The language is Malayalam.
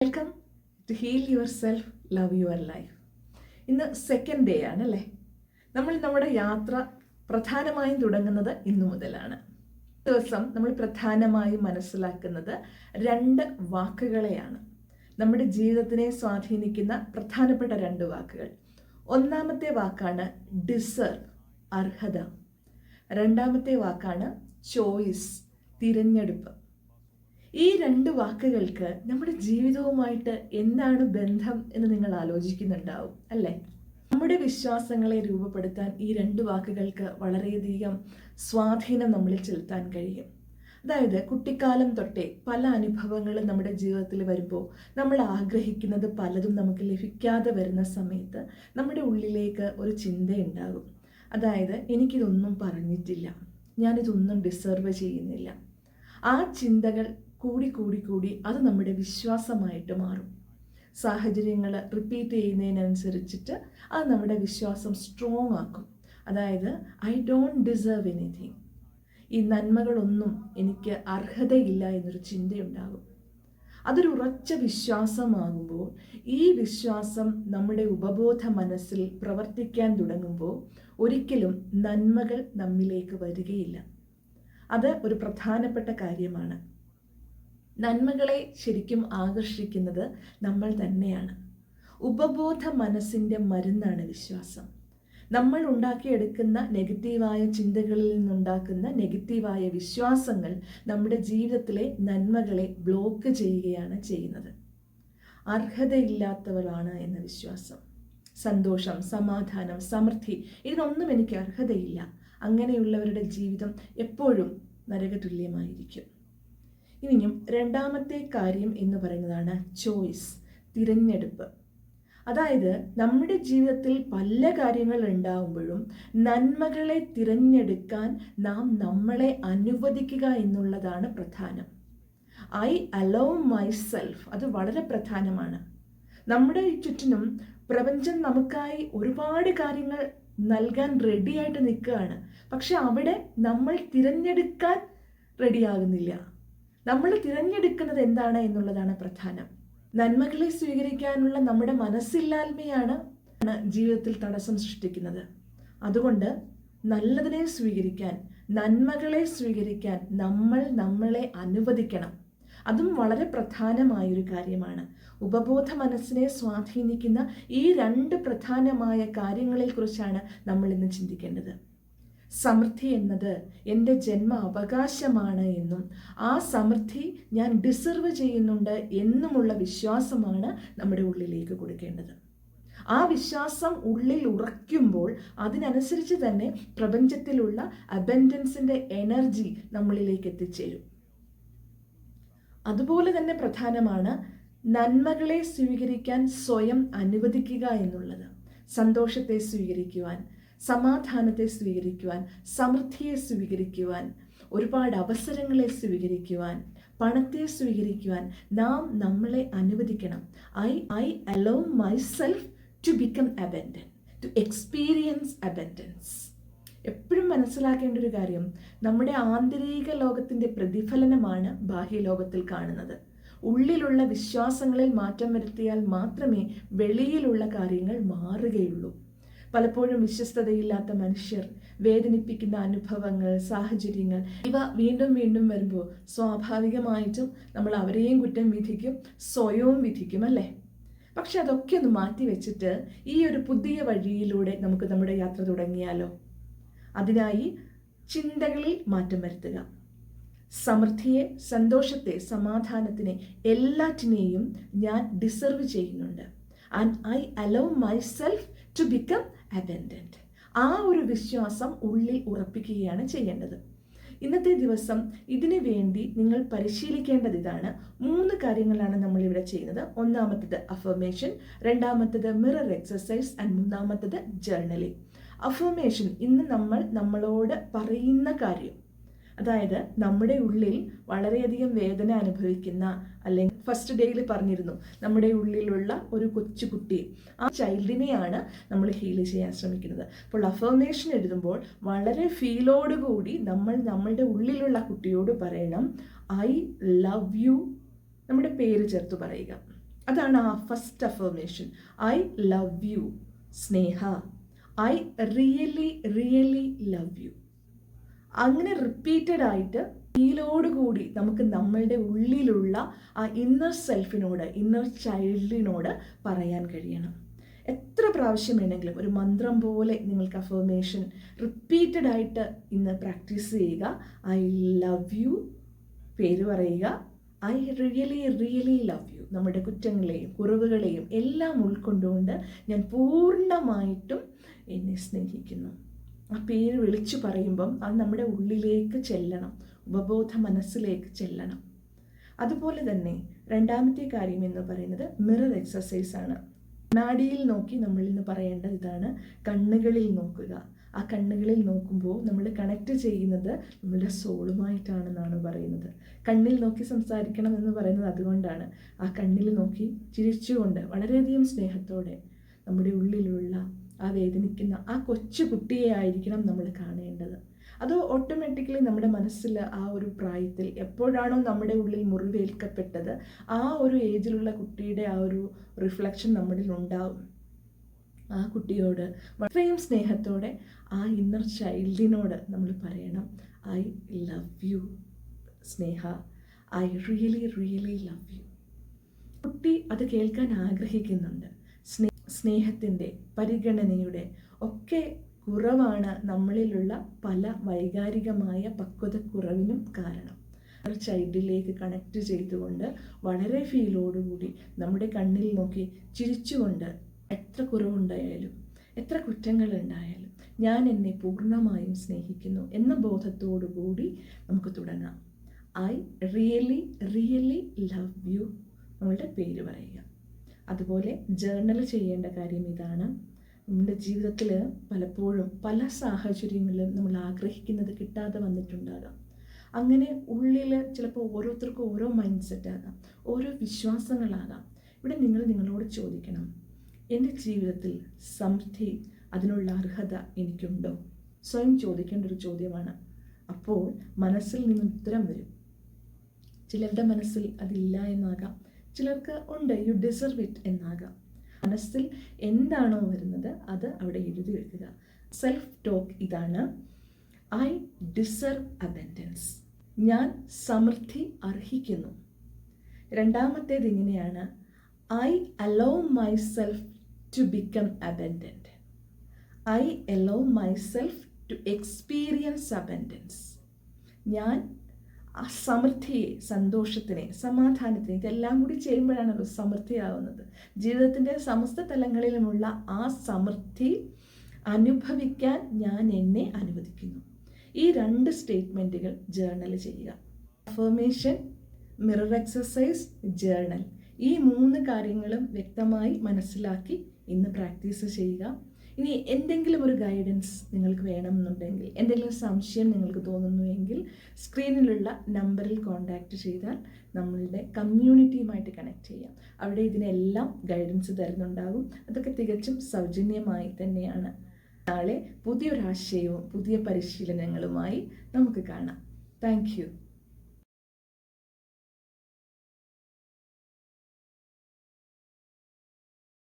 Welcome to heal your self, love your life. ഇന്ന് സെക്കൻഡ് ഡേ ആണല്ലേ. നമ്മൾ നമ്മുടെ യാത്ര പ്രധാനമായും തുടങ്ങുന്നത് ഇന്നു മുതലാണ്. ദിവസം നമ്മൾ പ്രധാനമായും മനസ്സിലാക്കുന്നത് രണ്ട് വാക്കുകളെയാണ്. നമ്മുടെ ജീവിതത്തിനെ സ്വാധീനിക്കുന്ന പ്രധാനപ്പെട്ട രണ്ട് വാക്കുകൾ. ഒന്നാമത്തെ വാക്കാണ് ഡിസേർവ്, അർഹത. രണ്ടാമത്തെ വാക്കാണ് ചോയ്സ്, തിരഞ്ഞെടുപ്പ്. ഈ രണ്ട് വാക്കുകൾക്ക് നമ്മുടെ ജീവിതവുമായിട്ട് എന്താണ് ബന്ധം എന്ന് നിങ്ങൾ ആലോചിക്കുന്നുണ്ടാവും അല്ലേ? നമ്മുടെ വിശ്വാസങ്ങളെ രൂപപ്പെടുത്താൻ ഈ രണ്ട് വാക്കുകൾക്ക് വളരെയധികം സ്വാധീനം നമ്മളിൽ ചെലുത്താൻ കഴിയും. അതായത് കുട്ടിക്കാലം തൊട്ടേ പല അനുഭവങ്ങളും നമ്മുടെ ജീവിതത്തിൽ വരുമ്പോൾ നമ്മൾ ആഗ്രഹിക്കുന്നത് പലതും നമുക്ക് ലഭിക്കാതെ വരുന്ന സമയത്ത് നമ്മുടെ ഉള്ളിലേക്ക് ഒരു ചിന്തയുണ്ടാകും. അതായത് എനിക്കിതൊന്നും പറഞ്ഞിട്ടില്ല, ഞാനിതൊന്നും ഡിസേർവ് ചെയ്യുന്നില്ല. ആ ചിന്തകൾ കൂടി അത് നമ്മുടെ വിശ്വാസമായിട്ട് മാറും. സാഹചര്യങ്ങൾ റിപ്പീറ്റ് ചെയ്യുന്നതിനനുസരിച്ചിട്ട് അത് നമ്മുടെ വിശ്വാസം സ്ട്രോങ് ആക്കും. അതായത് ഐ ഡോണ്ട് ഡിസേർവ് എനിത്തിങ്, ഈ നന്മകളൊന്നും എനിക്ക് അർഹതയില്ല എന്നൊരു ചിന്തയുണ്ടാകും. അതൊരു ഉറച്ച വിശ്വാസമാകുമ്പോൾ ഈ വിശ്വാസം നമ്മുടെ ഉപബോധ മനസ്സിൽ പ്രവർത്തിക്കാൻ തുടങ്ങുമ്പോൾ ഒരിക്കലും നന്മകൾ നമ്മിലേക്ക് വരികയില്ല. അത് ഒരു പ്രധാനപ്പെട്ട കാര്യമാണ്. നന്മകളെ ശരിക്കും ആകർഷിക്കുന്നത് നമ്മൾ തന്നെയാണ്. ഉപബോധ മനസ്സിൻ്റെ മരുന്നാണ് വിശ്വാസം. നമ്മൾ ഉണ്ടാക്കിയെടുക്കുന്ന നെഗറ്റീവായ ചിന്തകളിൽ നിന്നുണ്ടാക്കുന്ന നെഗറ്റീവായ വിശ്വാസങ്ങൾ നമ്മുടെ ജീവിതത്തിലെ നന്മകളെ ബ്ലോക്ക് ചെയ്യുകയാണ് ചെയ്യുന്നത്. അർഹതയില്ലാത്തവളാണ് എന്ന വിശ്വാസം, സന്തോഷം, സമാധാനം, സമൃദ്ധി, ഇതിനൊന്നും എനിക്ക് അർഹതയില്ല, അങ്ങനെയുള്ളവരുടെ ജീവിതം എപ്പോഴും നരകതുല്യമായിരിക്കും. ഇനിയും രണ്ടാമത്തെ കാര്യം എന്ന് പറയുന്നതാണ് ചോയ്സ്, തിരഞ്ഞെടുപ്പ്. അതായത് നമ്മുടെ ജീവിതത്തിൽ പല കാര്യങ്ങൾ ഉണ്ടാവുമ്പോഴും നന്മകളെ തിരഞ്ഞെടുക്കാൻ നാം നമ്മളെ അനുവദിക്കുക എന്നുള്ളതാണ് പ്രധാനം. ഐ അലോ മൈസെൽഫ്, അത് വളരെ പ്രധാനമാണ്. നമ്മുടെ ചുറ്റിനും പ്രപഞ്ചം നമുക്കായി ഒരുപാട് കാര്യങ്ങൾ നൽകാൻ റെഡിയായിട്ട് നിൽക്കുകയാണ്. പക്ഷെ അവിടെ നമ്മൾ തിരഞ്ഞെടുക്കാൻ റെഡിയാകുന്നില്ല. നമ്മൾ തിരഞ്ഞെടുക്കുന്നത് എന്താണ് എന്നുള്ളതാണ് പ്രധാനം. നന്മകളെ സ്വീകരിക്കാനുള്ള നമ്മുടെ മനസ്സില്ലായ്മയാണ് ജീവിതത്തിൽ തടസ്സം സൃഷ്ടിക്കുന്നത്. അതുകൊണ്ട് നല്ലതിനെ സ്വീകരിക്കാൻ, നന്മകളെ സ്വീകരിക്കാൻ നമ്മൾ നമ്മളെ അനുവദിക്കണം. അതും വളരെ പ്രധാനമായൊരു കാര്യമാണ്. ഉപബോധ മനസ്സിനെ സ്വാധീനിക്കുന്ന ഈ രണ്ട് പ്രധാനമായ കാര്യങ്ങളെക്കുറിച്ചാണ് നമ്മൾ ഇന്ന് ചിന്തിക്കേണ്ടത്. സമൃദ്ധി എന്നത് എൻ്റെ ജന്മ അവകാശമാണ് എന്നും ആ സമൃദ്ധി ഞാൻ ഡിസർവ് ചെയ്യുന്നുണ്ട് എന്നുമുള്ള വിശ്വാസമാണ് നമ്മുടെ ഉള്ളിലേക്ക് കൊടുക്കേണ്ടത്. ആ വിശ്വാസം ഉള്ളിൽ ഉറയ്ക്കുമ്പോൾ അതിനനുസരിച്ച് തന്നെ പ്രപഞ്ചത്തിലുള്ള അബൻഡൻസിൻ്റെ എനർജി നമ്മളിലേക്ക് എത്തിച്ചേരും. അതുപോലെ തന്നെ പ്രധാനമാണ് നന്മകളെ സ്വീകരിക്കാൻ സ്വയം അനുവദിക്കുക എന്നുള്ളത്. സന്തോഷത്തെ സ്വീകരിക്കുവാൻ, സമാധാനത്തെ സ്വീകരിക്കുവാൻ, സമൃദ്ധിയെ സ്വീകരിക്കുവാൻ, ഒരുപാട് അവസരങ്ങളെ സ്വീകരിക്കുവാൻ, പണത്തെ സ്വീകരിക്കുവാൻ നാം നമ്മളെ അനുവദിക്കണം. I allow myself to become abundant, to experience abundance. എപ്പോഴും മനസ്സിലാക്കേണ്ട ഒരു കാര്യം, നമ്മുടെ ആന്തരിക ലോകത്തിൻ്റെ പ്രതിഫലനമാണ് ബാഹ്യലോകത്തിൽ കാണുന്നത്. ഉള്ളിലുള്ള വിശ്വാസങ്ങളിൽ മാറ്റം വരുത്തിയാൽ മാത്രമേ വെളിയിലുള്ള കാര്യങ്ങൾ മാറുകയുള്ളൂ. പലപ്പോഴും വിശ്വസ്തതയില്ലാത്ത മനുഷ്യർ, വേദനിപ്പിക്കുന്ന അനുഭവങ്ങൾ, സാഹചര്യങ്ങൾ, ഇവ വീണ്ടും വീണ്ടും വരുമ്പോൾ സ്വാഭാവികമായിട്ടും നമ്മൾ അവരെയും കുറ്റം വിധിക്കും, സ്വയവും വിധിക്കും അല്ലേ? പക്ഷെ അതൊക്കെ ഒന്ന് മാറ്റി വെച്ചിട്ട് ഈ ഒരു പുതിയ വഴിയിലൂടെ നമുക്ക് നമ്മുടെ യാത്ര തുടങ്ങിയാലോ? അതിനായി ചിന്തകളിൽ മാറ്റം വരുത്തുക. സമൃദ്ധിയെ, സന്തോഷത്തെ, സമാധാനത്തിനെ, എല്ലാറ്റിനെയും ഞാൻ ഡിസർവ് ചെയ്യുന്നുണ്ട്. And I allow myself to become abundant. ആ ഒരു വിശ്വാസം ഉള്ളിൽ ഉറപ്പിക്കുകയാണ് ചെയ്യേണ്ടത്. ഇന്നത്തെ ദിവസം ഇതിനു വേണ്ടി നിങ്ങൾ പരിശീലിക്കേണ്ടത് ഇതാണ്. 3 കാര്യങ്ങളാണ് നമ്മളിവിടെ ചെയ്യുന്നത്. ഒന്നാമത്തത് അഫർമേഷൻ, രണ്ടാമത്തത് മിറർ എക്സസൈസ് ആൻഡ് മൂന്നാമത്തത് ജേർണലിംഗ്. അഫർമേഷൻ, ഇന്ന് നമ്മൾ നമ്മളോട് പറയുന്ന കാര്യം. അതായത് നമ്മുടെ ഉള്ളിൽ വളരെയധികം വേദന അനുഭവിക്കുന്ന, അല്ലെങ്കിൽ ഫസ്റ്റ് ഡേയിൽ പറഞ്ഞിരുന്നു, നമ്മുടെ ഉള്ളിലുള്ള ഒരു കൊച്ചുകുട്ടി, ആ ചൈൽഡിനെയാണ് നമ്മൾ ഹീൽ ചെയ്യാൻ ശ്രമിക്കുന്നത്. അപ്പോൾ അഫർമേഷൻ എഴുതുമ്പോൾ വളരെ ഫീലോടുകൂടി നമ്മൾ നമ്മളുടെ ഉള്ളിലുള്ള കുട്ടിയോട് പറയണം, ഐ ലവ് യു, നമ്മുടെ പേര് ചേർത്ത് പറയുക. അതാണ് ആ first affirmation. I love you Sneha, I really really love you. അങ്ങനെ റിപ്പീറ്റഡ് ആയിട്ട് ഫീലോടുകൂടി നമുക്ക് നമ്മളുടെ ഉള്ളിലുള്ള ആ ഇന്നർ സെൽഫിനോട്, ഇന്നർ ചൈൽഡിനോട് പറയാൻ കഴിയണം. എത്ര പ്രാവശ്യം വേണമെങ്കിലും ഒരു മന്ത്രം പോലെ നിങ്ങൾക്ക് അഫർമേഷൻ റിപ്പീറ്റഡ് ആയിട്ട് ഇന്ന് പ്രാക്ടീസ് ചെയ്യുക. ഐ ലവ് യു, പേര് പറയുക. I really really love you. നമ്മുടെ കുറ്റങ്ങളെയും കുറവുകളെയും എല്ലാം ഉൾക്കൊണ്ടുകൊണ്ട് ഞാൻ പൂർണ്ണമായിട്ടും എന്നെ സ്നേഹിക്കുന്നു. ആ പേര് വിളിച്ചു പറയുമ്പം അത് നമ്മുടെ ഉള്ളിലേക്ക് ചെല്ലണം, ഉപബോധ മനസ്സിലേക്ക് ചെല്ലണം. അതുപോലെ തന്നെ രണ്ടാമത്തെ കാര്യം എന്ന് പറയുന്നത് മിറർ എക്സസൈസ് ആണ്. കണ്ണാടിയിൽ നോക്കി നമ്മൾ ഇന്ന് പറയേണ്ടത് ഇതാണ്: കണ്ണുകളിൽ നോക്കുക. ആ കണ്ണുകളിൽ നോക്കുമ്പോൾ നമ്മൾ കണക്ട് ചെയ്യുന്നത് നമ്മളുടെ സോളുമായിട്ടാണെന്നാണ് പറയുന്നത്. കണ്ണിൽ നോക്കി സംസാരിക്കണം എന്ന് പറയുന്നത് അതുകൊണ്ടാണ്. ആ കണ്ണിൽ നോക്കി ചിരിച്ചുകൊണ്ട് വളരെയധികം സ്നേഹത്തോടെ നമ്മുടെ ഉള്ളിലുള്ള ആ വേദനിക്കുന്ന ആ കൊച്ചു കുട്ടിയെ ആയിരിക്കണം നമ്മൾ കാണേണ്ടത്. അത് ഓട്ടോമാറ്റിക്കലി നമ്മുടെ മനസ്സിൽ ആ ഒരു പ്രായത്തിൽ എപ്പോഴാണോ നമ്മുടെ ഉള്ളിൽ മുറിവേൽക്കപ്പെട്ടത് ആ ഒരു ഏജിലുള്ള കുട്ടിയുടെ ആ ഒരു റിഫ്ലക്ഷൻ നമ്മളിൽ ഉണ്ടാവും. ആ കുട്ടിയോട് അത്രയും സ്നേഹത്തോടെ ആ ഇന്നർ ചൈൽഡിനോട് നമ്മൾ പറയണം: I love you Sneha, I really really love you. കുട്ടി അത് കേൾക്കാൻ ആഗ്രഹിക്കുന്നുണ്ട്. സ്നേഹത്തിൻ്റെ, പരിഗണനയുടെ ഒക്കെ കുറവാണ് നമ്മളിലുള്ള പല വൈകാരികമായ പക്വതക്കുറവിനും കാരണം. ചൈൽഡിലേക്ക് കണക്ട് ചെയ്തുകൊണ്ട് വളരെ ഫീലോടുകൂടി നമ്മുടെ കണ്ണിൽ നോക്കി ചിരിച്ചുകൊണ്ട് എത്ര കുറവുണ്ടായാലും എത്ര കുറ്റങ്ങളുണ്ടായാലും ഞാൻ എന്നെ പൂർണ്ണമായും സ്നേഹിക്കുന്നു എന്ന ബോധത്തോടുകൂടി നമുക്ക് തുടങ്ങാം. I really really love you, നമ്മളുടെ പേര് പറയുക. അതുപോലെ ജേർണൽ ചെയ്യേണ്ട കാര്യം ഇതാണ്. നമ്മുടെ ജീവിതത്തിൽ പലപ്പോഴും പല സാഹചര്യങ്ങളിലും നമ്മൾ ആഗ്രഹിക്കുന്നത് കിട്ടാതെ വന്നിട്ടുണ്ടാകാം. അങ്ങനെ ഉള്ളിൽ ചിലപ്പോൾ ഓരോരുത്തർക്കും ഓരോ മൈൻഡ് സെറ്റ് ആകാം, ഓരോ വിശ്വാസങ്ങളാകാം. ഇവിടെ നിങ്ങളോട് ചോദിക്കണം: എൻ്റെ ജീവിതത്തിൽ സമൃദ്ധി, അതിനുള്ള അർഹത എനിക്കുണ്ടോ? സ്വയം ചോദിക്കേണ്ട ഒരു ചോദ്യമാണ്. അപ്പോൾ മനസ്സിൽ നിന്ന് ഉത്തരം വരും. ചിലരുടെ മനസ്സിൽ അതില്ല എന്നാകാം, ചിലർക്ക് ഉണ്ട്, യു ഡിസർവ് ഇറ്റ് എന്നാകാം. മനസ്സിൽ എന്താണോ വരുന്നത് അത് അവിടെ എഴുതി വെക്കുക. സെൽഫ് ടോക്ക് ഇതാണ്: ഐ ഡിസർവ് അബൻഡൻസ്, ഞാൻ സമൃദ്ധി അർഹിക്കുന്നു. രണ്ടാമത്തേത് ഇങ്ങനെയാണ്: I allow myself to become abundant, I allow myself to experience abundance. ഞാൻ ആ സമൃദ്ധിയെ, സന്തോഷത്തിനെ, സമാധാനത്തിനെ, ഇതെല്ലാം കൂടി ചെയ്യുമ്പോഴാണല്ലോ സമൃദ്ധിയാവുന്നത്. ജീവിതത്തിൻ്റെ സമസ്ത തലങ്ങളിലുമുള്ള ആ സമൃദ്ധി അനുഭവിക്കാൻ ഞാൻ എന്നെ അനുവദിക്കുന്നു. ഈ 2 സ്റ്റേറ്റ്മെൻറ്റുകൾ ജേർണൽ ചെയ്യുക. Affirmation, mirror exercise, journal. ഈ 3 കാര്യങ്ങളും വ്യക്തമായി മനസ്സിലാക്കി ഇന്ന് പ്രാക്ടീസ് ചെയ്യുക. ഇനി എന്തെങ്കിലും ഒരു ഗൈഡൻസ് നിങ്ങൾക്ക് വേണമെന്നുണ്ടെങ്കിൽ, എന്തെങ്കിലും സംശയം നിങ്ങൾക്ക് തോന്നുന്നുവെങ്കിൽ സ്ക്രീനിലുള്ള നമ്പറിൽ കോൺടാക്റ്റ് ചെയ്താൽ നമ്മളുടെ കമ്മ്യൂണിറ്റിയുമായിട്ട് കണക്ട് ചെയ്യാം. അവിടെ ഇതിനെല്ലാം ഗൈഡൻസ് തരുന്നുണ്ടാകും. അതൊക്കെ തികച്ചും സൗജന്യമായി തന്നെയാണ്. നാളെ പുതിയൊരാശയവും പുതിയ പരിശീലനങ്ങളുമായി നമുക്ക് കാണാം. Thank you.